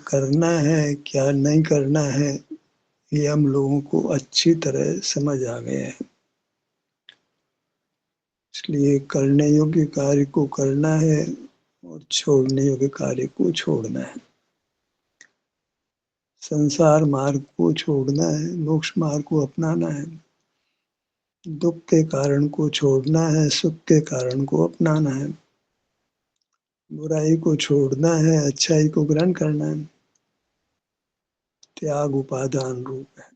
करना है क्या नहीं करना है ये हम लोगों को अच्छी तरह समझ आ गया है। इसलिए करने योग्य कार्य को करना है और छोड़ने योग्य कार्य को छोड़ना है। संसार मार्ग को छोड़ना है, मोक्ष मार्ग को अपनाना है। दुख के कारण को छोड़ना है, सुख के कारण को अपनाना है। बुराई को छोड़ना है, अच्छाई को ग्रहण करना है। त्याग उपादान रूप है।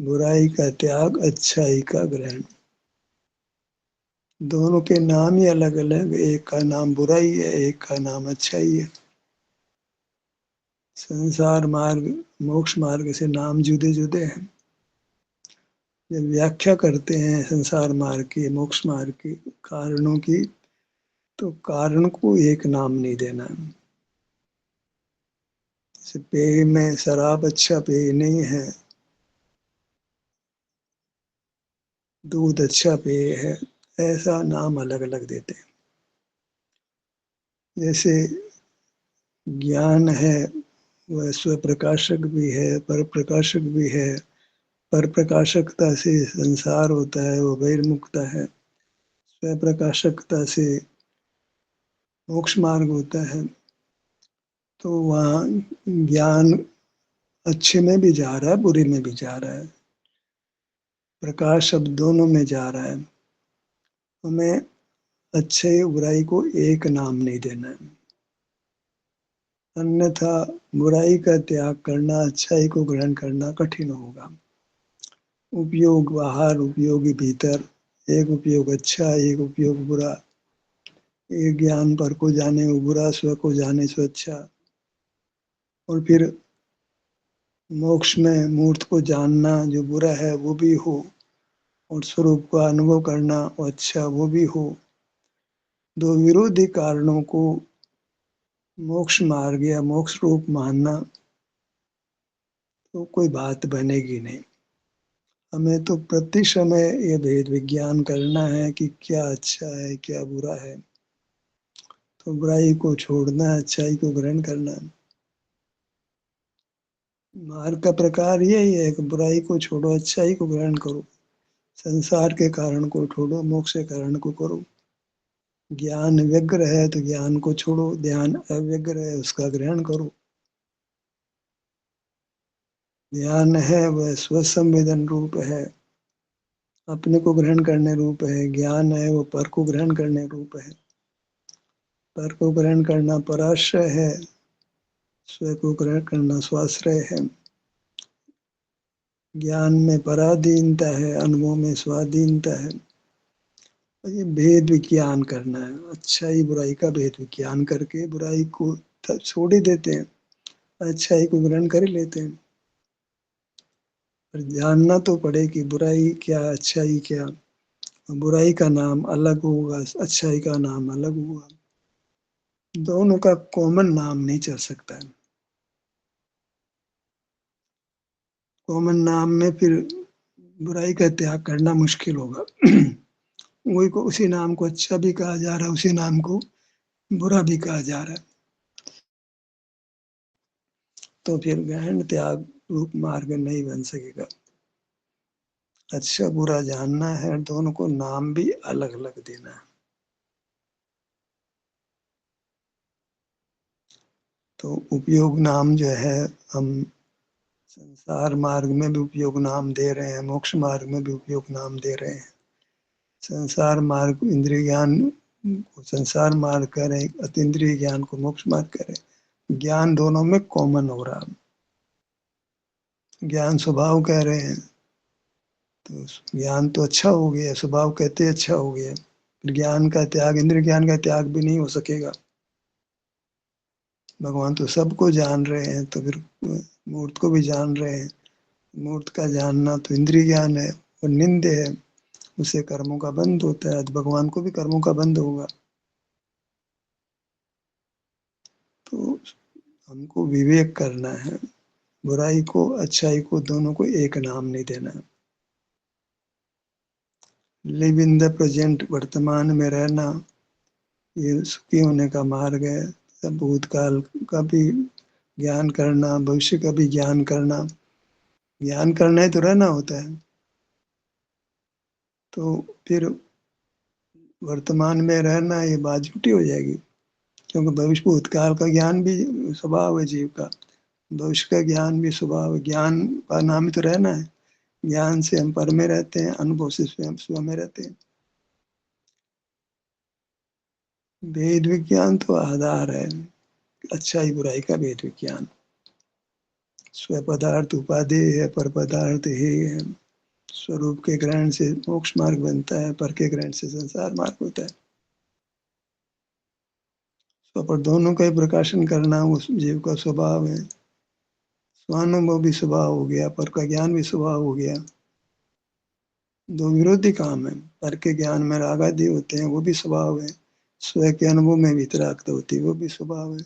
बुराई का त्याग, अच्छाई का ग्रहण। दोनों के नाम ही अलग अलग, एक का नाम बुराई है, एक का नाम अच्छाई है। संसार मार्ग, मोक्ष मार्ग से नाम जुदे जुदे हैं। जब व्याख्या करते हैं संसार मार्ग की, मोक्ष मार्ग की, कारणों की, तो कारण को एक नाम नहीं देना। जैसे पेय में शराब अच्छा पेय नहीं है, दूध अच्छा पेय है, ऐसा नाम अलग अलग देते हैं। जैसे ज्ञान है वह स्वप्रकाशक भी है, पर प्रकाशक भी है। पर प्रकाशकता से संसार होता है, वो बहिर्मुखता है। स्वप्रकाशकता से मोक्ष मार्ग होता है। तो वहाँ ज्ञान अच्छे में भी जा रहा है, बुरे में भी जा रहा है। प्रकाश अब दोनों में जा रहा है। हमें अच्छे बुराई को एक नाम नहीं देना है, अन्यथा बुराई का त्याग करना, अच्छाई को ग्रहण करना कठिन होगा। उपयोग बाहर, उपयोगी भीतर। एक उपयोग अच्छा, एक उपयोग बुरा। एक ज्ञान पर को जाने वो बुरा, स्व को जाने सो अच्छा। और फिर मोक्ष में मूर्त को जानना, जो बुरा है वो भी हो, और स्वरूप का अनुभव करना वो अच्छा वो भी हो। दो विरोधी कारणों को मोक्ष मार्ग या मोक्ष रूप मानना तो कोई बात बनेगी नहीं। हमें तो प्रति समय ये भेद विज्ञान करना है कि क्या अच्छा है क्या बुरा है। तो बुराई को छोड़ना, अच्छाई को ग्रहण करना। मार्ग का प्रकार यही है कि बुराई को छोड़ो, अच्छाई को ग्रहण करो। संसार के कारण को छोड़ो, मोक्ष के कारण को करो। ज्ञान व्यग्र है तो ज्ञान को छोड़ो, ध्यान अव्यग्र है उसका ग्रहण करो। ध्यान है वह स्वसंवेदन रूप है, अपने को ग्रहण करने रूप है। ज्ञान है वो पर को ग्रहण करने रूप है। पर को ग्रहण करना पराश्रय है, स्व को ग्रहण करना स्वाश्रय है। ज्ञान में पराधीनता है, अनुभव में स्वाधीनता है। ये भेद विज्ञान करना है, अच्छाई बुराई का भेद विज्ञान करके बुराई को छोड़ ही देते हैं, अच्छाई को ग्रहण कर ही लेते हैं। पर जानना तो पड़े कि बुराई क्या, अच्छाई क्या। बुराई का नाम अलग होगा, अच्छाई का नाम अलग होगा। दोनों का कॉमन नाम नहीं चल सकता है। कॉमन नाम में फिर बुराई का त्याग करना मुश्किल होगा। वही को, उसी नाम को अच्छा भी कहा जा रहा है, उसी नाम को बुरा भी कहा जा रहा है। तो फिर गहन त्याग रूप मार्ग नहीं बन सकेगा। अच्छा बुरा जानना है, दोनों को नाम भी अलग अलग देना है। तो उपयोग नाम जो है, हम संसार मार्ग में भी उपयोग नाम दे रहे हैं, मोक्ष मार्ग में भी उपयोग नाम दे रहे हैं। संसार मार्ग इंद्रिय ज्ञान को संसार मार्ग करें, अतीन्द्रिय ज्ञान को मोक्ष मार्ग करें। ज्ञान दोनों में कॉमन हो रहा है। ज्ञान स्वभाव कह रहे हैं तो ज्ञान तो अच्छा हो गया, स्वभाव कहते अच्छा हो गया। ज्ञान का त्याग, इंद्रिय ज्ञान का त्याग भी नहीं हो सकेगा। भगवान तो सबको जान रहे हैं, तो फिर मूर्त को भी जान रहे हैं। मूर्त का जानना तो इंद्रिय ज्ञान है और निंदे है, उससे कर्मों का बंध होता है। तो भगवान को भी कर्मों का बंध होगा। तो हमको विवेक करना है, बुराई को अच्छाई को दोनों को एक नाम नहीं देना है। लिव इन द प्रेजेंट, वर्तमान में रहना, ये सुखी होने का मार्ग है। सब भूतकाल का भी ज्ञान करना, भविष्य का भी ज्ञान करना। ज्ञान करना है तो रहना होता है, तो फिर वर्तमान में रहना ये बात झूठी हो जाएगी, क्योंकि भविष्य भूतकाल का ज्ञान भी स्वभाव है जीव का, भविष्य का ज्ञान भी स्वभाव है। ज्ञान का नाम ही तो रहना है। ज्ञान से हम पर में रहते हैं, अनुभव से स्वयं स्व में रहते हैं। भेद विज्ञान तो आधार है, अच्छाई बुराई का भेद विज्ञान। स्व पदार्थ उपाधि है, पर पदार्थ ही है। स्वरूप के ग्रहण से मोक्ष मार्ग बनता है, पर के ग्रहण से संसार मार्ग होता है। स्व पर दोनों का ही प्रकाशन करना उस जीव का स्वभाव है। स्वानुभव भी स्वभाव हो गया, पर का ज्ञान भी स्वभाव हो गया। दो विरोधी काम है। पर के ज्ञान में राग आदि होते हैं, वो भी स्वभाव है। स्व के अनुभव में वितरागता होती है, वो भी स्वभाव है।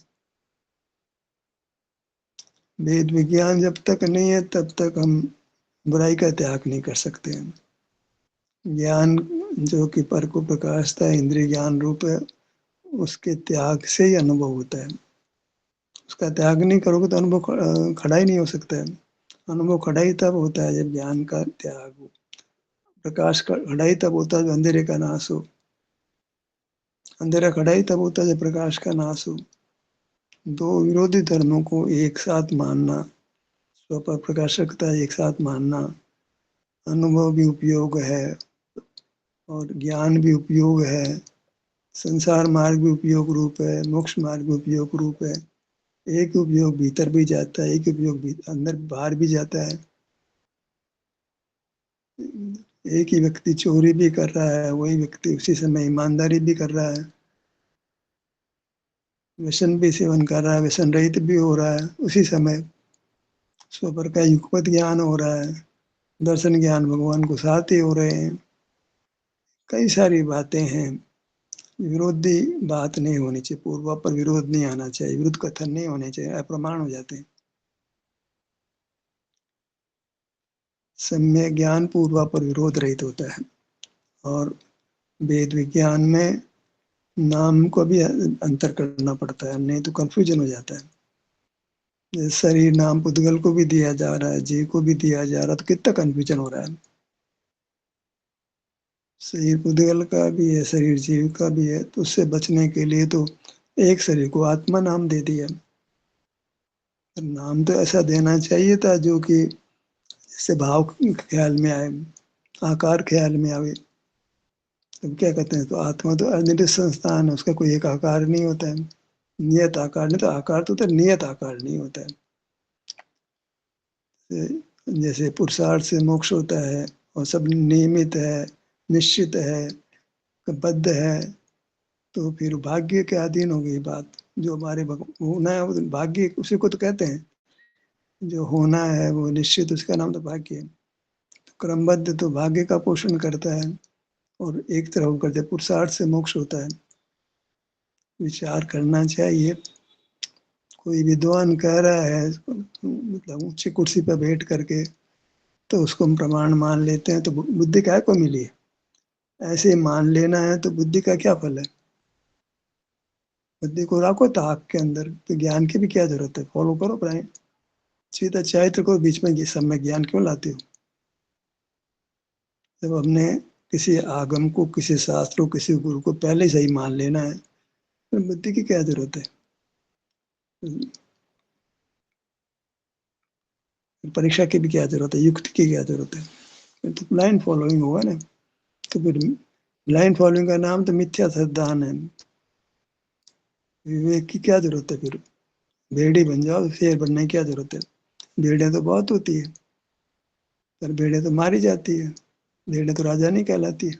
वेद विज्ञान जब तक नहीं है तब तक हम बुराई का त्याग नहीं कर सकते हैं। ज्ञान जो कि पर को प्रकाशता है, इंद्रिय ज्ञान रूप है, उसके त्याग से ही अनुभव होता है। उसका त्याग नहीं करोगे तो अनुभव खड़ा ही नहीं हो सकता है। अनुभव खड़ा ही तब होता है जब ज्ञान का त्याग हो। प्रकाश का खड़ा ही तब होता है जब अंधेरे का नाश हो। अंधेरा खड़ा ही तब होता है जब प्रकाश का नाश हो। दो विरोधी धर्मों को एक साथ मानना, स्व पर प्रकाशकता एक साथ मानना, अनुभव भी उपयोग है और ज्ञान भी उपयोग है, संसार मार्ग भी उपयोग रूप है, मोक्ष मार्ग भी उपयोग रूप है। एक उपयोग भीतर भी जाता है, एक उपयोग अंदर बाहर भी जाता है। एक ही व्यक्ति चोरी भी कर रहा है, वही व्यक्ति उसी समय ईमानदारी भी कर रहा है। व्यसन भी सेवन कर रहा है, व्यसन रहित भी हो रहा है उसी समय। स्व का युगपत ज्ञान हो रहा है, दर्शन ज्ञान भगवान को साथ ही हो रहे हैं। कई सारी बातें हैं। विरोधी बात नहीं होनी चाहिए, पूर्वा पर विरोध नहीं आना चाहिए, विरुद्ध कथन नहीं होने चाहिए, अप्रमाण हो जाते हैं। सम्य ज्ञान पूर्वा पर विरोध रहित होता है। और वेद विज्ञान में नाम को भी अंतर करना पड़ता है, नहीं तो कंफ्यूजन हो जाता है। जैसे शरीर नाम पुद्गल को भी दिया जा रहा है, जीव को भी दिया जा रहा है, तो कितना कंफ्यूजन हो रहा है। शरीर पुद्गल का भी है, शरीर जीव का भी है, तो उससे बचने के लिए तो एक शरीर को आत्मा नाम दे दिया। नाम तो ऐसा देना चाहिए था जो कि जैसे भाव ख्याल में आए, आकार ख्याल में आवे। तब क्या कहते हैं, तो आत्मा तो अनिर्दिष्ट संस्थान है, उसका कोई एक आकार नहीं होता है। नियत आकार नहीं, तो आकार तो नियत आकार नहीं होता है। जैसे पुरुषार्थ से मोक्ष होता है और सब नियमित है, निश्चित है, बद्ध है, तो फिर भाग्य के अधीन हो गई बात। जो हमारे होना है वो तो भाग्य, उसी को तो कहते हैं। जो होना है वो निश्चित, उसका नाम तो भाग्य है। तो क्रमबद्ध तो भाग्य का पोषण करता है, और एक तरफ करते पुरुषार्थ से मोक्ष होता है। विचार करना चाहिए। कोई विद्वान कह रहा है, मतलब ऊंची कुर्सी पर बैठ करके, तो उसको हम प्रमाण मान लेते हैं, तो बुद्धि काय को मिली है? ऐसे ही मान लेना है तो बुद्धि का क्या फल है? बुद्धि को रखो ताक के अंदर, तो ज्ञान की भी क्या जरूरत है? फॉलो करो प्राय सीधा चैत्र को बीच में सब में ज्ञान क्यों लाते हो? जब हमने किसी आगम को, किसी शास्त्र को, किसी गुरु को पहले से ही मान लेना है, तो बुद्धि की क्या जरूरत है? परीक्षा की भी क्या जरूरत है? युक्ति की क्या जरूरत है? तो ब्लाइंड फॉलोइंग होगा ना। तो फिर ब्लाइंड फॉलोइंग का नाम तो मिथ्या सिद्धांत है। विवेक की क्या जरूरत है फिर? भेड़ी बन जाओ, शेर बनने की क्या जरूरत है? भेड़ियां तो बहुत होती है, पर भेड़ियां तो मारी जाती है, भेड़ियां तो राजा नहीं कहलाती है।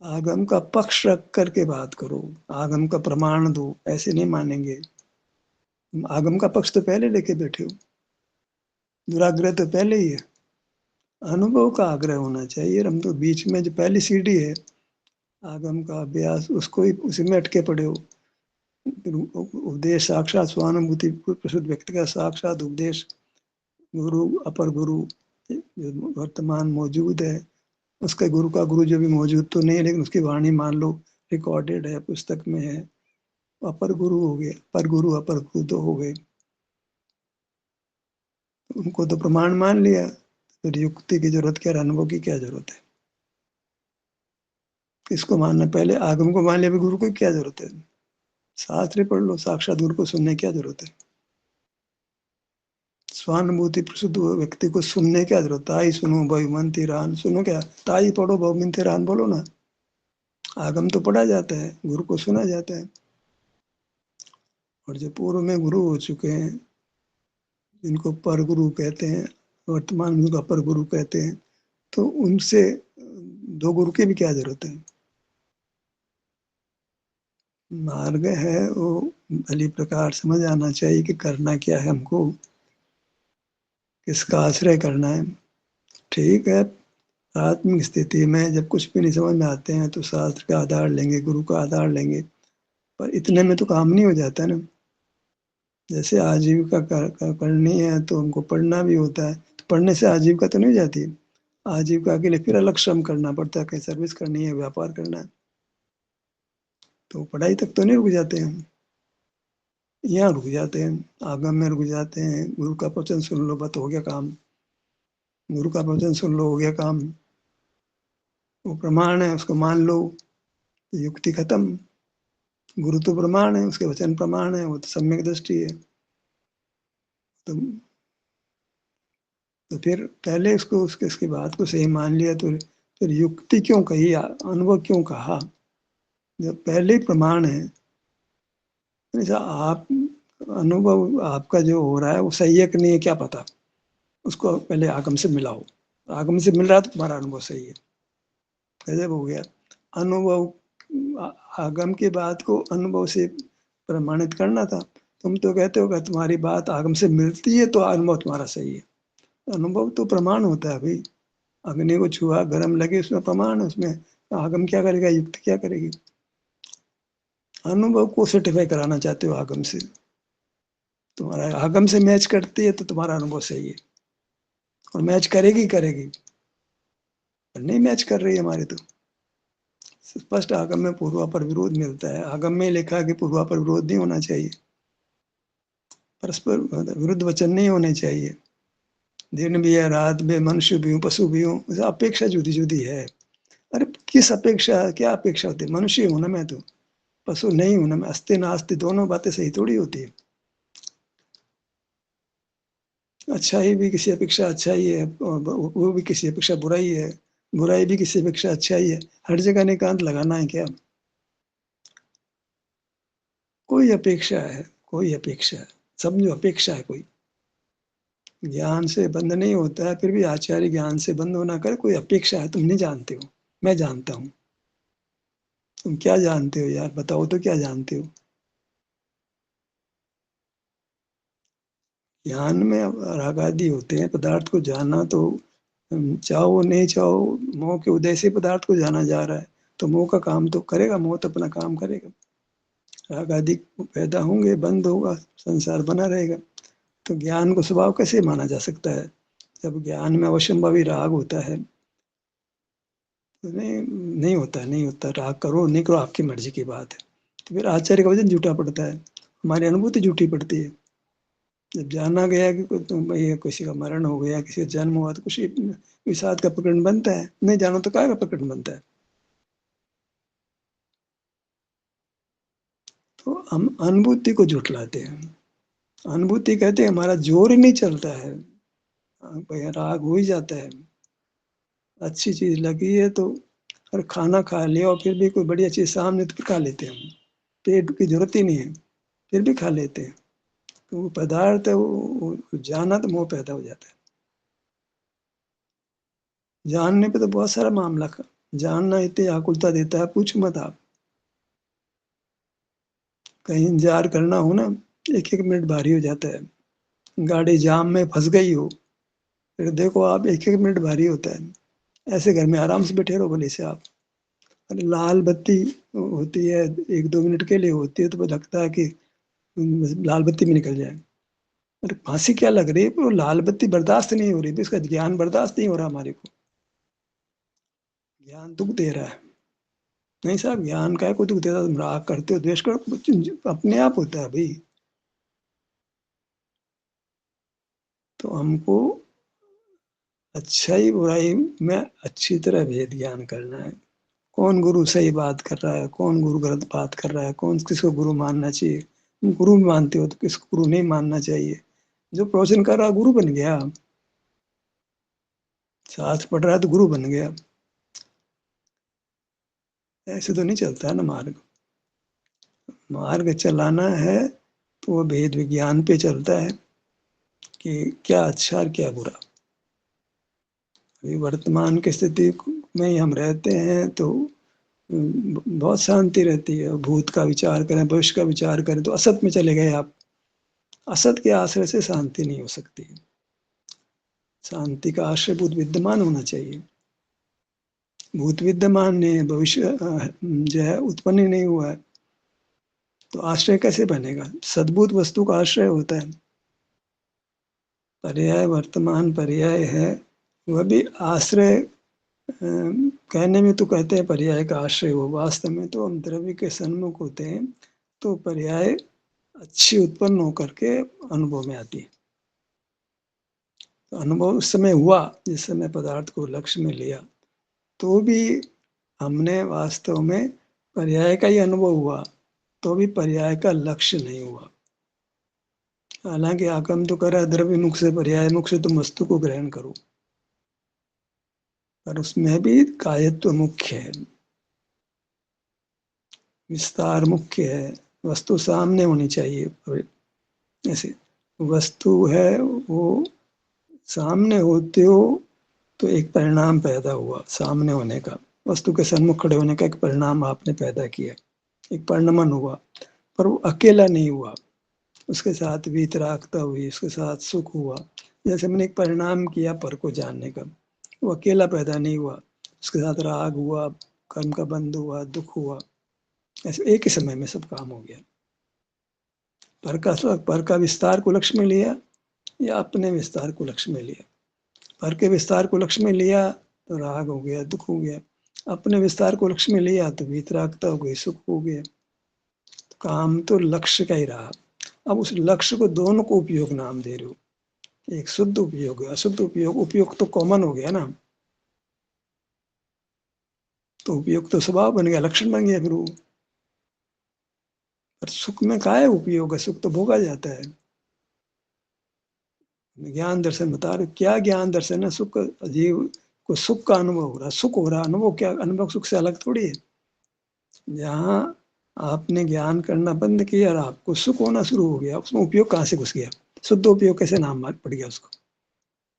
आगम का पक्ष रख करके बात करो, आगम का प्रमाण दो, ऐसे नहीं मानेंगे। आगम का पक्ष तो पहले लेके बैठे हो, दुराग्रह तो पहले ही है। अनुभव का आग्रह होना चाहिए। हम तो बीच में जो पहली सीढ़ी है आगम का अभ्यास, उसको ही उसी में अटके पड़े हो। उपदेश साक्षात स्वानुभूति प्रसिद्ध व्यक्ति का साक्षात उपदेश, गुरु अपर गुरु जो वर्तमान मौजूद है, उसके गुरु का गुरु जो भी मौजूद तो नहीं है, लेकिन उसकी वाणी मान लो, रिकॉर्डेड है, पुस्तक में है, अपर गुरु हो गए, पर गुरु अपर गुरु तो हो गए, उनको तो प्रमाण मान लिया, फिर युक्ति की जरूरत क्या, अनुभव की क्या जरूरत है? किसको मानना? पहले आगम को मान लिया, फिर गुरु को क्या जरूरत है? शास्त्र पढ़ लो, साक्षात गुरु को सुनने की क्या जरूरत है? स्वानुभूति प्रसिद्ध व्यक्ति को सुनने की क्या जरूरत है? ताई सुनो बहुमंती रान, सुनो क्या? ताई पढ़ो बहुमंती रान बोलो ना। आगम तो पढ़ा जाता है, गुरु को सुना जाता है। और जो पूर्व में गुरु हो चुके हैं, जिनको पर गुरु कहते हैं, वर्तमान में उनको अपर गुरु कहते हैं, तो उनसे दो गुरु की भी क्या जरूरत है? मार्ग है वो भली प्रकार समझ आना चाहिए कि करना क्या है, हमको किसका आश्रय करना है। ठीक है, आत्मिक स्थिति में जब कुछ भी नहीं समझ में आते हैं तो शास्त्र का आधार लेंगे, गुरु का आधार लेंगे, पर इतने में तो काम नहीं हो जाता ना। जैसे आजीविका करनी है तो हमको पढ़ना भी होता है, तो पढ़ने से आजीविका तो नहीं हो जाती। आजीविका के लिए फिर अलग श्रम करना पड़ता है, कहीं सर्विस करनी है, व्यापार करना है, तो पढ़ाई तक तो नहीं रुक जाते हैं, यहाँ रुक जाते हैं, आगम में रुक जाते हैं। गुरु का प्रवचन सुन लो, बस हो गया काम। गुरु का प्रवचन सुन लो, हो गया काम। वो प्रमाण है, उसको मान लो, युक्ति खत्म। गुरु तो प्रमाण है, उसके वचन प्रमाण है, वो तो सम्यक दृष्टि है। तो, तो फिर पहले उसको उसकी बात को सही मान लिया, तो फिर युक्ति क्यों कही, अनुभव क्यों कहा? जब पहले ही प्रमाण है, जैसा आप अनुभव आपका जो हो रहा है वो सही है कि नहीं है क्या पता, उसको पहले आगम से मिलाओ। आगम से मिल रहा है तो तुम्हारा अनुभव सही है। गजब हो गया। अनुभव, आगम की बात को अनुभव से प्रमाणित करना था। तुम तो कहते हो कि तुम्हारी बात आगम से मिलती है तो अनुभव तुम्हारा सही है। अनुभव तो प्रमाण होता है भाई। अग्नि को छुआ, गर्म लगे, उसमें प्रमाण है, उसमें आगम क्या करेगा, युक्ति क्या करेगी? अनुभव को सर्टिफाई कराना चाहते हो आगम से, तुम्हारा आगम से मैच करती है तो तुम्हारा अनुभव सही है, और मैच करेगी करेगी, पर नहीं मैच कर रही है हमारे तो। स्पष्ट आगम में पूर्वापर विरोध मिलता है। आगम में लिखा है कि पूर्वापर विरोध नहीं होना चाहिए, परस्पर विरुद्ध वचन नहीं होने चाहिए। दिन भी है, रात भी, मनुष्य भी हूँ, पशु भी हूँ, अपेक्षा जुदी जुदी है। अरे किस अपेक्षा, क्या अपेक्षा होती है? मनुष्य हूं ना मैं, तो पशु नहीं हूं ना मैं, अस्ति नास्ति, दोनों बातें सही थोड़ी होती है। अच्छाई भी किसी अपेक्षा अच्छाई है, और वो भी किसी अपेक्षा बुराई है, बुराई भी किसी अपेक्षा अच्छाई है। हर जगह निकांत लगाना है क्या? कोई अपेक्षा है, कोई अपेक्षा है, समझो अपेक्षा है कोई। ज्ञान से बंद नहीं होता है, फिर भी आचार्य ज्ञान से बंद होना कर, कोई अपेक्षा है, तुम नहीं जानते हो, मैं जानता हूँ। तुम क्या जानते हो यार, बताओ तो क्या जानते हो? ज्ञान में राग आदि होते हैं, पदार्थ को जानना तो चाहो नहीं चाहो, मोह के उदय से पदार्थ को जाना जा रहा है, तो मोह का काम तो करेगा, मोह तो अपना काम करेगा। राग आदि पैदा होंगे, बंद होगा, संसार बना रहेगा। तो ज्ञान को स्वभाव कैसे माना जा सकता है? जब ज्ञान में अवश्यंभावी राग होता है, तो नहीं होता है, नहीं होता। राग करो नहीं करो आपकी मर्जी की बात है, तो फिर आचार्य का वचन झूठा पड़ता है, हमारी अनुभूति झूठी पड़ती है। जब जाना गया कि भाई किसी का मरण हो गया, किसी का जन्म हुआ, तो कुछ विषाद का प्रकरण बनता है, नहीं जानो तो क्या का प्रकरण बनता है? तो हम अनुभूति को झुठलाते हैं। अनुभूति कहते हैं हमारा जोर ही नहीं चलता है, भाई राग हो ही जाता है। अच्छी चीज लगी है तो, और खाना खा लिया और फिर भी कोई बढ़िया चीज सामने तो फिर खा लेते हैं हम, पेट की जरूरत ही नहीं है, फिर भी खा लेते हैं। तो वो पदार्थ है, वो जाना तो मोह पैदा हो जाता है। जानने पे तो बहुत सारा मामला का, जानना इतनी आकुलता देता है, पूछ मत आप। कहीं इंतजार करना हो ना, एक एक मिनट भारी हो जाता है। गाड़ी जाम में फंस गई हो, फिर देखो आप, एक एक मिनट भारी होता है। ऐसे घर में आराम से बैठे रहो भले से आप। अरे लाल बत्ती होती है, एक दो मिनट के लिए होती है, तो लगता है कि लाल बत्ती में निकल जाए। अरे फांसी क्या लग रही है, वो लाल बत्ती बर्दाश्त नहीं हो रही, तो इसका ज्ञान बर्दाश्त नहीं हो रहा हमारे को। ज्ञान दुख दे रहा है, नहीं साहब, ज्ञान का है, कोई दुख देता तुम राग करते हो, द्वेष करो, अपने आप होता है भाई। तो हमको अच्छाई बुराई में अच्छी तरह भेद ज्ञान करना है। कौन गुरु सही बात कर रहा है, कौन गुरु गलत बात कर रहा है, कौन किसको गुरु मानना चाहिए। तुम गुरु मानते हो तो किसको गुरु नहीं मानना चाहिए। जो प्रवचन कर रहा गुरु बन गया, शास्त्र पढ़ रहा है तो गुरु बन गया। ऐसे तो नहीं चलता है ना मार्ग। मार्ग चलाना है तो वो भेद विज्ञान पे चलता है कि क्या अच्छा और क्या बुरा। अभी वर्तमान की स्थिति में ही हम रहते हैं तो बहुत शांति रहती है। भूत का विचार करें, भविष्य का विचार करें तो असत में चले गए आप। असत के आश्रय से शांति नहीं हो सकती। शांति का आश्रय भूत विद्यमान होना चाहिए। भूत विद्यमान नहीं है, भविष्य जो है उत्पन्न ही नहीं हुआ है, तो आश्रय कैसे बनेगा। सद्भूत वस्तु का आश्रय होता है। पर्याय वर्तमान पर्याय है, वह भी आश्रय कहने में तो कहते हैं पर्याय का आश्रय हो, वास्तव में तो हम द्रव्य के सन्मुख होते हैं तो पर्याय अच्छी उत्पन्न होकर के अनुभव में आती है। तो अनुभव उस समय हुआ जिस समय पदार्थ को लक्ष्य में लिया, तो भी हमने वास्तव में पर्याय का ही अनुभव हुआ, तो भी पर्याय का लक्ष्य नहीं हुआ। हालांकि आगम तो करा द्रव्य मुख से, पर्याय मुख से तुम वस्तु को ग्रहण करो, पर उसमें भी कायत्व मुख्य है, विस्तार मुख्य है। वस्तु सामने होनी चाहिए। ऐसे वस्तु है वो सामने होते हो तो एक परिणाम पैदा हुआ सामने होने का, वस्तु के सन्मुख खड़े होने का एक परिणाम आपने पैदा किया, एक परिणमन हुआ। पर वो अकेला नहीं हुआ, उसके साथ वीतरागता हुई, उसके साथ सुख हुआ। जैसे मैंने एक परिणाम किया पर को जानने का, वो अकेला पैदा नहीं हुआ, उसके साथ राग हुआ, कर्म का बंध हुआ, दुख हुआ। ऐसे एक ही समय में सब काम हो गया। पर का विस्तार को लक्ष्य में लिया या अपने विस्तार को लक्ष्य में लिया। पर के विस्तार को लक्ष्य में लिया तो राग हो गया, दुख हो गया। अपने विस्तार को लक्ष्य में लिया तो वीतरागता हो गई, सुख हो गया। तो काम तो लक्ष्य का ही रहा। अब उस लक्ष्य को दोनों को उपयोग नाम दे रहे हो। एक शुद्ध उपयोग है, अशुद्ध उपयोग। उपयोग तो कॉमन हो गया ना, तो उपयोग तो स्वभाव बन गया, लक्षण बन गया फिर वो। पर सुख में क्या है उपयोग है, सुख तो भोगा जाता है। ज्ञान दर्शन बता रहे, क्या ज्ञान दर्शन है। सुख जीव को सुख का अनुभव हो रहा, सुख हो रहा, अनुभव क्या, अनुभव सुख से अलग थोड़ी है। जहाँ आपने ज्ञान करना बंद किया और आपको सुख होना शुरू हो गया, उसमें उपयोग कहाँ से घुस गया। शुद्ध उपयोग कैसे नाम पड़ गया उसको।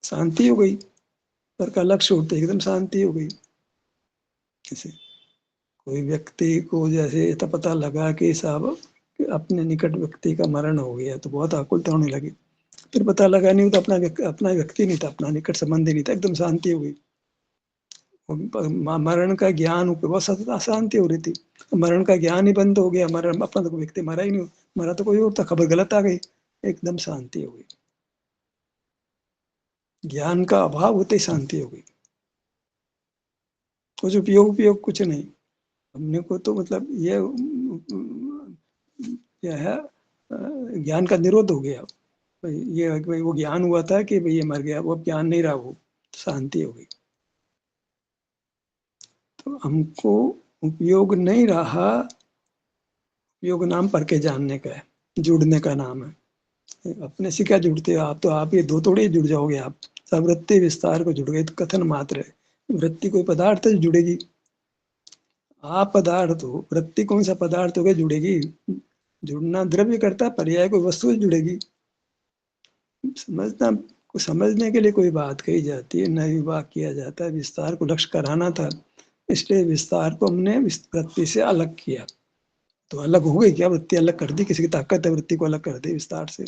शांति हो गई, पर का लक्ष्य होते एकदम शांति हो गई। जैसे कोई व्यक्ति को जैसे इतना पता लगा कि साहब अपने निकट व्यक्ति का मरण हो गया तो बहुत आकुलता होने लगी। फिर पता लगा नहीं तो अपना व्यक्ति नहीं था, अपना निकट संबंधी नहीं था, एकदम शांति हो गई। मरण का ज्ञान बहुत शांति हो रही थी। मरण का ज्ञान ही बंद हो गया, मरण अपना तो व्यक्ति मरा ही नहीं, मरा तो कोई और था, खबर गलत आ गई, एकदम शांति हो गई। ज्ञान का अभाव होते ही शांति हो गई। कुछ उपयोग कुछ नहीं। हमने को तो मतलब ये क्या है, ज्ञान का निरोध हो गया। ये भाई वो ज्ञान हुआ था कि भाई ये मर गया, वो अब ज्ञान नहीं रहा, वो शांति हो गई। तो हमको उपयोग नहीं रहा। उपयोग नाम पर के जानने का है, जुड़ने का नाम है। अपने से क्या जुड़ते हो आप, तो आप ये दो थोड़े जुड़ जाओगे। आप सब वृत्ति विस्तार को जुड़ गए तो कथन मात्र है। वृत्ति कोई पदार्थ से जुड़ेगी, आप पदार्थ हो, वृत्ति कौन सा पदार्थ होगा जुड़ेगी। जुड़ना द्रव्य करता, पर्याय कोई वस्तु से जुड़ेगी। समझना को समझने के लिए कोई बात कही जाती है, नया विवाह किया जाता है, विस्तार को लक्ष्य कराना था, इसलिए विस्तार को हमने वृत्ति से अलग किया। तो अलग हो गई क्या, वृत्ति अलग कर दी, किसी की ताकत है वृत्ति को अलग कर दी विस्तार से।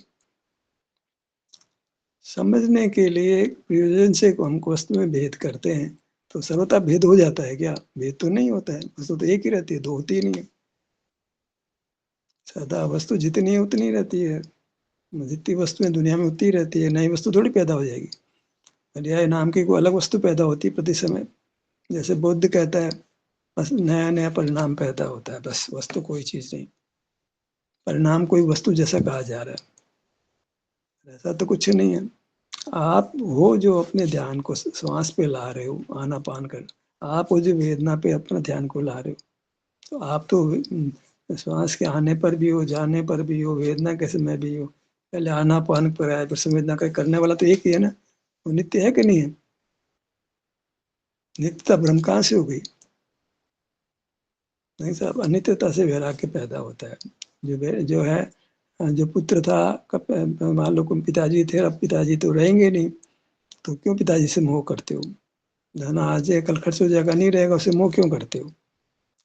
समझने के लिए प्रयोजन से हम वस्तु में भेद करते हैं, तो सर्वथा भेद हो जाता है क्या, भेद तो नहीं होता है। वस्तु तो एक ही रहती है, दो होती ही नहीं है। सदा वस्तु जितनी है उतनी रहती है, जितनी वस्तुएं दुनिया में उतनी रहती है, नई वस्तु थोड़ी पैदा हो जाएगी। पर्याय नाम की कोई अलग वस्तु पैदा होती है प्रति समय। जैसे बुद्ध कहता है बस नया नया परिणाम पैदा होता है, बस वस्तु कोई चीज नहीं। परिणाम कोई वस्तु जैसा कहा जा रहा है, ऐसा तो कुछ नहीं है। आप हो जो अपने ध्यान को श्वास पे ला रहे हो, आनापान कर, आप हो जो वेदना पे अपना ध्यान को ला रहे हो, तो आप तो श्वास के आने पर भी हो, जाने पर भी हो, वेदना के समय भी हो। पहले आनापान पर आए, फिर संवेदना का करने वाला तो एक ही है ना। वो नित्य है कि नहीं है? नित्यता भ्रम कहाँ से हो गई? नहीं साहब, अनित्यता से वैराग्य पैदा होता है। जो है, जो पुत्र था, मान लो पिताजी थे, अब पिताजी तो रहेंगे नहीं, तो क्यों पिताजी से मोह करते हो? धन आज है कल खर्च हो जाएगा, नहीं रहेगा, उससे मोह क्यों करते हो?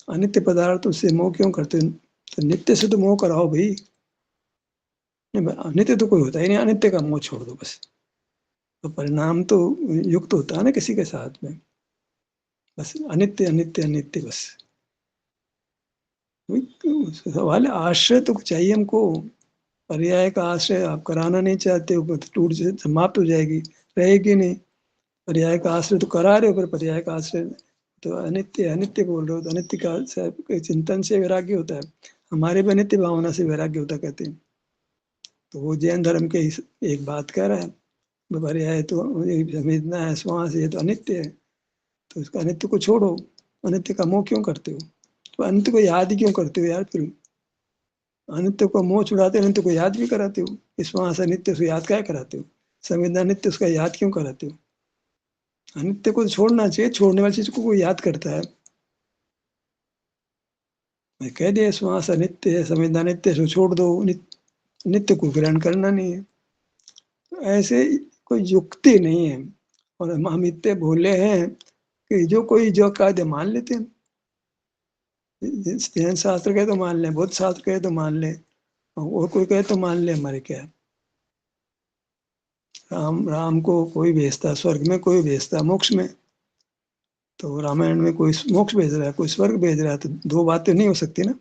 अनित्य पदार्थ उससे मोह क्यों करते हो? तो नित्य से तो मोह कराओ भाई। अनित्य तो कोई होता ही नहीं, अनित्य का मोह छोड़ दो बस। तो परिणाम तो युक्त होता है ना किसी के साथ में। बस अनित्य अनित्य अनित्य बस। सवाल है, आश्रय तो चाहिए हमको। पर्याय का आश्रय आप कराना नहीं चाहते हो, तो टूट से समाप्त हो जाएगी, रहेगी नहीं। पर्याय का आश्रय तो करा रहे हो, पर पर्याय का आश्रय तो अनित्य अनित्य बोल रहे हो, तो अनित्य का चिंतन से वैराग्य होता है। हमारे भी अनित्य भावना से वैराग्य होता कहते हैं। तो वो जैन धर्म के एक बात कह रहा है, पर्याय तो समझना है, श्वास ये तो अनित्य है, तो उसका अनित्य को छोड़ो। अनित्य का मोह क्यों करते हो? तो अनित्य को याद ही क्यों करते हो यार? फिर अनित्य को मोह छुड़ाते, अनित्य को याद भी कराते हो। इस वहां से अनित्य उसको याद क्या कराते हो? संवेदना नित्य, उसका याद क्यों कराते हो? अनित्य को छोड़ना चाहिए, छोड़ने वाली चीज को कोई याद करता है? मैं कह दिया श्वास अनित्य है, संवेदना नित्य, उसको छोड़ दो, नित्य को ग्रहण करना नहीं है। तो ऐसे कोई युक्ति नहीं है। और हम इतने भोले हैं कि जो कोई जो कायदे मान लेते हैं। जैन शास्त्र कहे तो मान लें, बुद्ध शास्त्र कहे तो मान लें, और कोई कहे तो मान लें, हमारे क्या है। राम राम को कोई भेजता है स्वर्ग में, कोई भेजता है मोक्ष में। तो रामायण में कोई मोक्ष भेज रहा है, कोई स्वर्ग भेज रहा है, तो दो बातें नहीं हो सकती ना।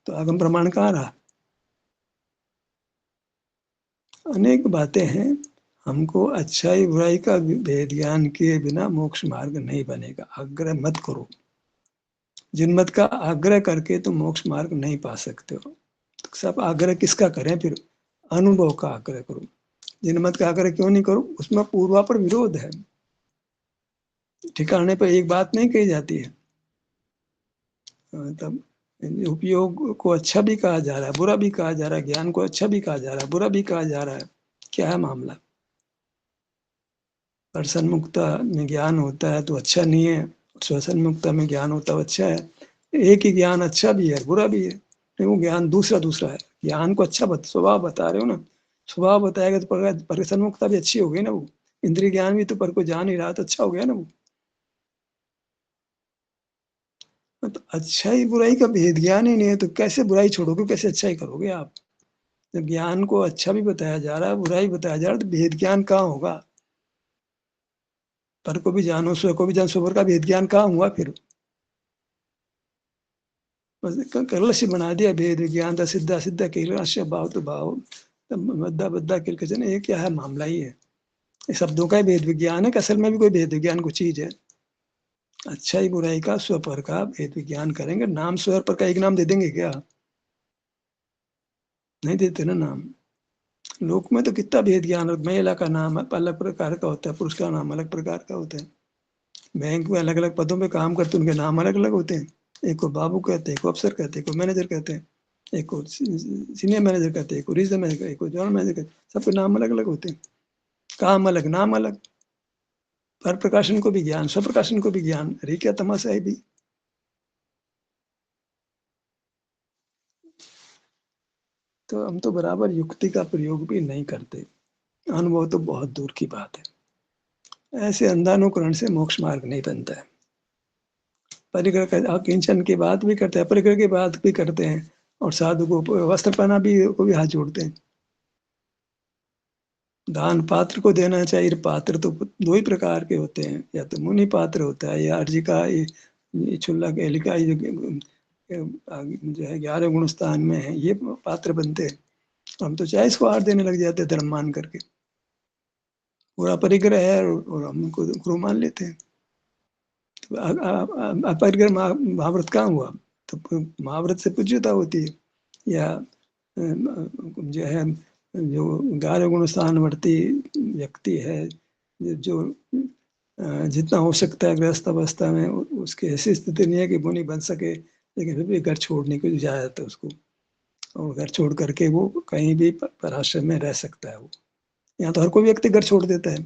तो आगम प्रमाण कहाँ रहा? अनेक बातें हैं। हमको अच्छाई बुराई का भेद ज्ञान किए बिना मोक्ष मार्ग नहीं बनेगा, आग्रह मत करो। जिनमत का आग्रह करके तुम मोक्ष मार्ग नहीं पा सकते हो। तो सब आग्रह किसका करें फिर? अनुभव का आग्रह करो। जिनमत का आग्रह क्यों नहीं करो? उसमें पूर्वापर विरोध है। ठिकाने पर एक बात नहीं कही जाती है। तब उपयोग को अच्छा भी कहा जा रहा है, बुरा भी कहा जा रहा है, ज्ञान को अच्छा भी कहा जा रहा है, बुरा भी कहा जा रहा है। क्या है मामला? दर्शन मुक्ता में ज्ञान होता है तो अच्छा नहीं है, श्वसन मुक्ता में ज्ञान होता है अच्छा है। एक ही ज्ञान अच्छा भी है बुरा भी है, नहीं वो ज्ञान दूसरा दूसरा है। ज्ञान को अच्छा स्वभाव बता रहे हो ना, स्वभाव बताएगा तो प्रसन्न मुक्ता भी अच्छी हो गई ना वो। इंद्रिय ज्ञान भी तो पर को जान ही रहा तो अच्छा हो गया ना वो। तो अच्छाई बुराई का भेद ज्ञान ही नहीं है, तो कैसे बुराई छोड़ोगे, कैसे अच्छाई करोगे आप? जब ज्ञान को अच्छा भी बताया जा रहा है, बुराई बताया जा रहा है, तो भेद ज्ञान कहाँ होगा? पर को भी जानो स्व को भी जानो, स्वर का भेद ज्ञान कहाँ हुआ फिर? बस कलश बना दिया भेद विज्ञान था, सिद्धा सिद्धा कैलाश भाव तो भाव, बद्दा बद्दा किलकजन। ये क्या है मामला? ही है ये शब्दों का ही भेद विज्ञान है कि असल में भी कोई भेद विज्ञान को चीज है? अच्छाई बुराई का स्वर का भेद विज्ञान करेंगे, नाम स्वर पर का एक नाम दे देंगे क्या? नहीं देते ना नाम। लोक में तो कितना भेद ज्ञान, महिला का नाम अलग प्रकार का होता है, पुरुष का नाम अलग प्रकार का होता है। बैंक में अलग अलग पदों पे काम करते, उनके नाम अलग अलग होते हैं। एक को बाबू कहते हैं, एक को अफसर कहते हैं, एक को मैनेजर कहते हैं, एक को सीनियर मैनेजर कहते हैं, एक को रीजनल मैनेजर, एक को जनरल मैनेजर कहते हैं। सबके नाम अलग अलग होते हैं, काम अलग नाम अलग। पर प्रकाशन को भी ज्ञान, स्वप्रकाशन को भी ज्ञान, अरे क्या तमाशा है भी। तो हम तो बराबर युक्ति का प्रयोग भी नहीं करते, अनुभव तो बहुत दूर की बात है। ऐसे अंधानुकरण से मोक्ष मार्ग नहीं बनता है। परिग्रह का किंचन की बात भी करते हैं, परिग्रह की बात भी करते हैं, और साधु को वस्त्र पहना भी को भी हाथ जोड़ते हैं। दान पात्र को देना चाहिए। पात्र तो दो ही प्रकार के होते हैं, या तो मुनि पात्र होता है, या अर्जिका, ये छुल्ला केलिका, ये जो है 11 गुण स्थान में है, ये पात्र बनते हैं। हम तो चाहे इसको हार देने लग जाते हैं धर्म मान करके। पूरा परिग्रह है और हम उनको गुरु मान लेते हैं। अपरिग्रह महाव्रत कहाँ हुआ? तो महाव्रत से पूज्यता होती है। या जो है, जो गार्ह गुण स्थानवर्ती व्यक्ति है, जो जितना हो सकता है गृहस्थ अवस्था में, उसकी ऐसी स्थिति नहीं है कि वो नहीं बन सके, लेकिन फिर भी घर छोड़ने की इजाजत है उसको, और घर छोड़ करके वो कहीं भी पराश्रम में रह सकता है। वो यहाँ तो हर कोई व्यक्ति घर छोड़ देता है।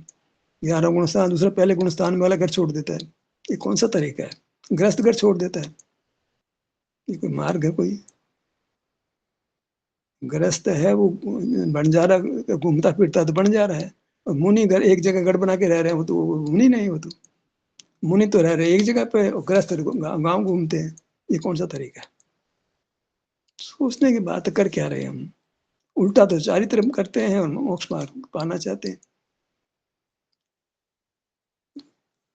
11 गुण स्थान, दूसरा पहले गुण स्थान वाला घर छोड़ देता है। ये कौन सा तरीका है? गृहस्थ घर छोड़ देता है, ये कोई मार्ग है? कोई गृहस्थ है वो बंजारा घूमता फिरता तो बन जा रहा है, और मुनि घर एक जगह गढ़ बना के रह रहे हैं, वो तो मुनि नहीं, वो तो मुनि तो रह रहे एक जगह पे, और गृहस्थ गांव घूमते हैं। ये कौन सा तरीका है? सोचने की बात कर क्या रहे हैं हम? उल्टा तो चारित्र करते हैं और मोक्ष मार्ग पाना चाहते हैं।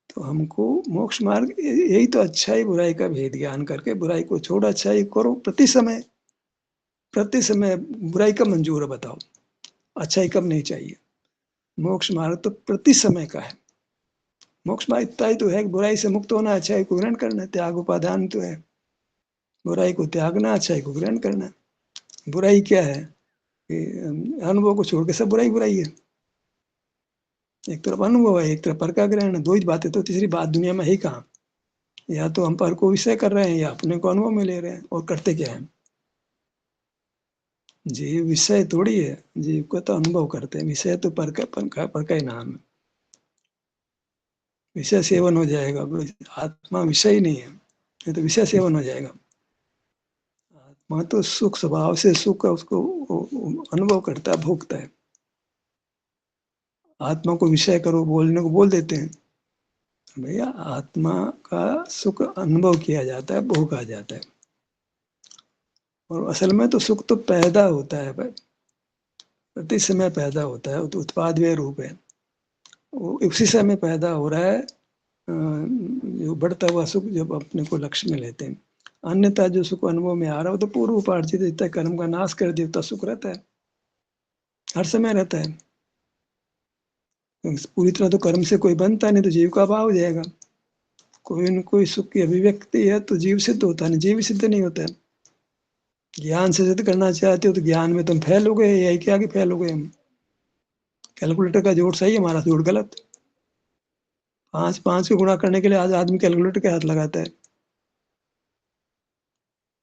तो हमको मोक्ष मार्ग यही तो, अच्छाई बुराई का भेद ज्ञान करके बुराई को छोड़ अच्छाई करो। प्रति समय बुराई कब मंजूर है बताओ? अच्छाई कब नहीं चाहिए? मोक्ष मार्ग तो प्रति समय का है। मोक्ष मार्ग इतना ही तो है कि बुराई से मुक्त होना, अच्छाई को ग्रहण करना, त्याग उपादान तो है। बुराई को त्यागना, अच्छाई को ग्रहण करना। बुराई क्या है कि अनुभव को छोड़ के सब बुराई बुराई है। एक तरफ अनुभव है, एक तरफ पर का ग्रहण है, दो ही बातें, तो तीसरी बात दुनिया में है ही कहाँ? या तो हम पर को विषय कर रहे हैं, या अपने को अनुभव में ले रहे हैं, और करते क्या है? जीव विषय थोड़ी है, जीव को तो अनुभव करते हैं, विषय तो पर का ही नाम है। विषय सेवन हो जाएगा, आत्मा विषय ही नहीं है, ये तो विषय सेवन हो जाएगा। आत्मा तो सुख स्वभाव से, सुख उसको अनुभव करता है, भोगता है। आत्मा को विषय करो बोलने को बोल देते हैं, भैया आत्मा का सुख अनुभव किया जाता है, भोगा जाता है। और असल में तो सुख तो पैदा होता है भाई, प्रति समय पैदा होता है, तो उत्पाद व्यय रूप है, वो उसी समय पैदा हो रहा है। जो बढ़ता हुआ सुख जब अपने को लक्ष्य में लेते हैं, अन्यथा जो सुख अनुभव में आ रहा है वो तो पूर्व उपार्जित, जितना कर्म का नाश कर दिया उतना सुख रहता है, हर समय रहता है। पूरी तरह तो कर्म से कोई बनता नहीं, तो जीव का अभाव हो जाएगा। कोई न कोई सुख की अभिव्यक्ति है तो जीव सिद्ध होता नहीं, जीव सिद्ध नहीं होता है। ज्ञान से सिद्ध करना चाहते हो तो ज्ञान में तुम फेल हो गए, यही क्या कि फेल हो गए हम। कैलकुलेटर का जोड़ सही है, हमारा जोड़ गलत। 5 को गुणा करने के लिए आज आदमी कैलकुलेटर के हाथ लगाता है।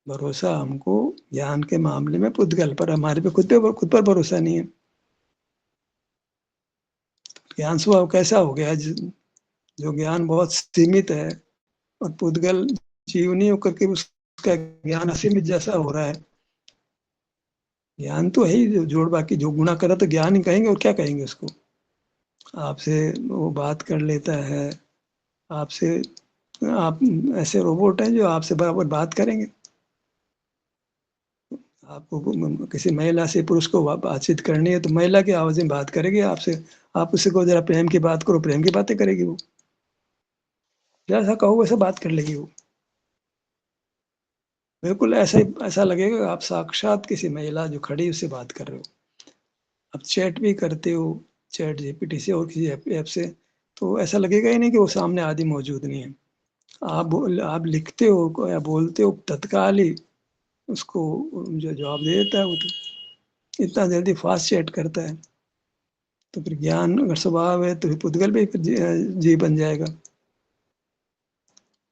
भरोसा हमको ज्ञान के मामले में पुद्गल पर, हमारे पे खुद पर भरोसा नहीं है। ज्ञान स्वभाव कैसा हो गया, जो ज्ञान बहुत सीमित है, और पुद्गल जीवनी होकर के उसका ज्ञान असीमित जैसा हो रहा है। ज्ञान तो है ही, जो जोड़ बाकी जो गुणा करा तो ज्ञान ही कहेंगे, और क्या कहेंगे उसको? आपसे वो बात कर लेता है, आपसे, आप ऐसे रोबोट हैं जो आपसे बराबर बात करेंगे। आपको किसी महिला से पुरुष को बातचीत करनी है तो महिला की आवाज में बात करेगी आपसे। आप उससे को जरा प्रेम की बात करो, प्रेम की बातें करेगी वो, जैसा कहो वैसा बात कर लेगी वो। बिल्कुल ऐसा ही, ऐसा लगेगा आप साक्षात किसी महिला जो खड़ी उससे बात कर रहे हो। अब चैट भी करते हो, चैट जीपीटी से और किसी ऐप से, तो ऐसा लगेगा ही नहीं कि वो सामने आदमी मौजूद नहीं है। आप लिखते हो या बोलते हो, तत्काल ही उसको जो जवाब दे देता है वो, तो इतना जल्दी फास्ट चैट करता है। तो फिर ज्ञान अगर स्वभाव है तो फिर पुद्गल भी फिर जी बन जाएगा।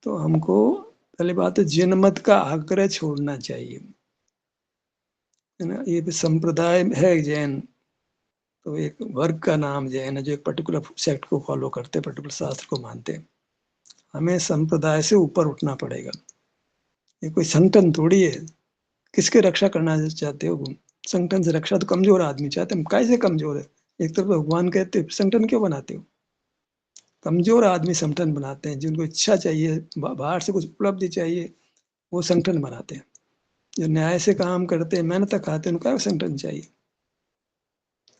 तो हमको पहली बात है जिनमत का आग्रह छोड़ना चाहिए, है ना। ये भी संप्रदाय है जैन, तो एक वर्ग का नाम जैन है, जो एक पर्टिकुलर सेक्ट को फॉलो करते, पर्टिकुलर शास्त्र को मानते हैं। हमें संप्रदाय से ऊपर उठना पड़ेगा। ये कोई संगठन थोड़ी है। किसके रक्षा करना चाहते हो तुम? संगठन से रक्षा तो कमजोर आदमी चाहते हैं। कैसे कमजोर है? एक तरफ भगवान कहते हो, संगठन क्यों बनाते हो? कमजोर आदमी संगठन बनाते हैं, जिनको इच्छा चाहिए, बाहर से कुछ उपलब्धि चाहिए, वो संगठन बनाते हैं। जो न्याय से काम करते हैं, मेहनत खाते हैं, उनका संगठन चाहिए।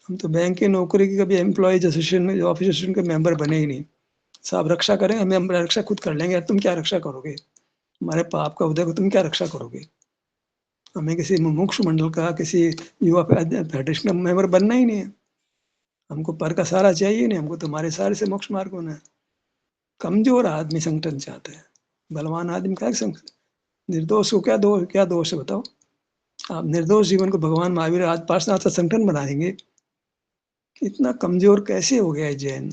हम तो बैंक की नौकरी की कभी एम्प्लॉयज एसोसिएशन में, ऑफिस एसोसिएशन के मेंबर बने ही नहीं। साहब रक्षा करें, हमें रक्षा खुद कर लेंगे। तुम क्या रक्षा करोगे? हमारे पाप का उदय को तुम क्या रक्षा करोगे? हमें किसी मुमुक्षु मंडल का, किसी युवा फेडरेशन का मेंबर बनना ही नहीं है। हमको पर का सहारा चाहिए नहीं, हमको तुम्हारे सहारे से मोक्ष मार्ग होना है। कमजोर आदमी संगठन चाहता है, बलवान आदमी का संगठन। निर्दोष को क्या दोष है बताओ? आप निर्दोष जीवन को भगवान महावीर आज पार्षनाथ का संगठन बनाएंगे? इतना कमजोर कैसे हो गया है जैन?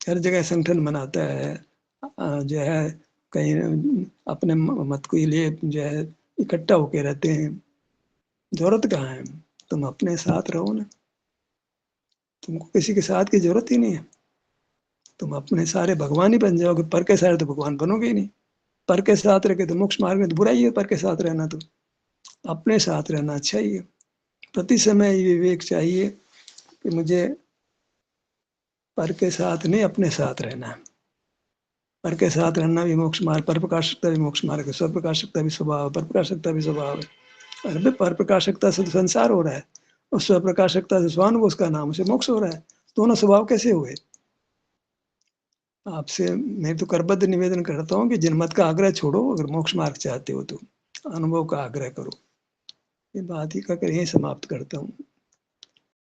हर जगह संगठन बनाता है, जो है कहीं अपने मत के लिए जो है इकट्ठा होके रहते हैं। जरूरत कहाँ है? तुम अपने साथ रहो ना, तुमको किसी के साथ की जरूरत ही नहीं है। तुम अपने सारे भगवान ही बन जाओगे, पर के सारे तो भगवान बनोगे ही नहीं। पर के साथ रह के तो मोक्ष मार्ग में तो बुरा ही है, पर के साथ रहना। तो अपने साथ रहना अच्छा ही है। प्रति समय ये विवेक चाहिए कि मुझे पर के साथ नहीं, अपने साथ रहना है। पर के साथ रहना भी मोक्ष मार्ग, पर प्रकाशकता भी मोक्ष मार्ग है, स्व प्रकाशकता भी स्वभाव, पर प्रकाशकता भी स्वभाव है। अरे पर प्रकाशकता से तो संसार हो रहा है, और स्व प्रकाशकता से स्वानुभव उसका नाम से मोक्ष हो रहा है। दोनों स्वभाव कैसे हुए? आपसे मैं तो करबद्ध निवेदन करता हूँ कि जनमत का आग्रह छोड़ो, अगर मोक्ष मार्ग चाहते हो तो अनुभव का आग्रह करो। ये बात ही कहकर यही समाप्त करता हूँ।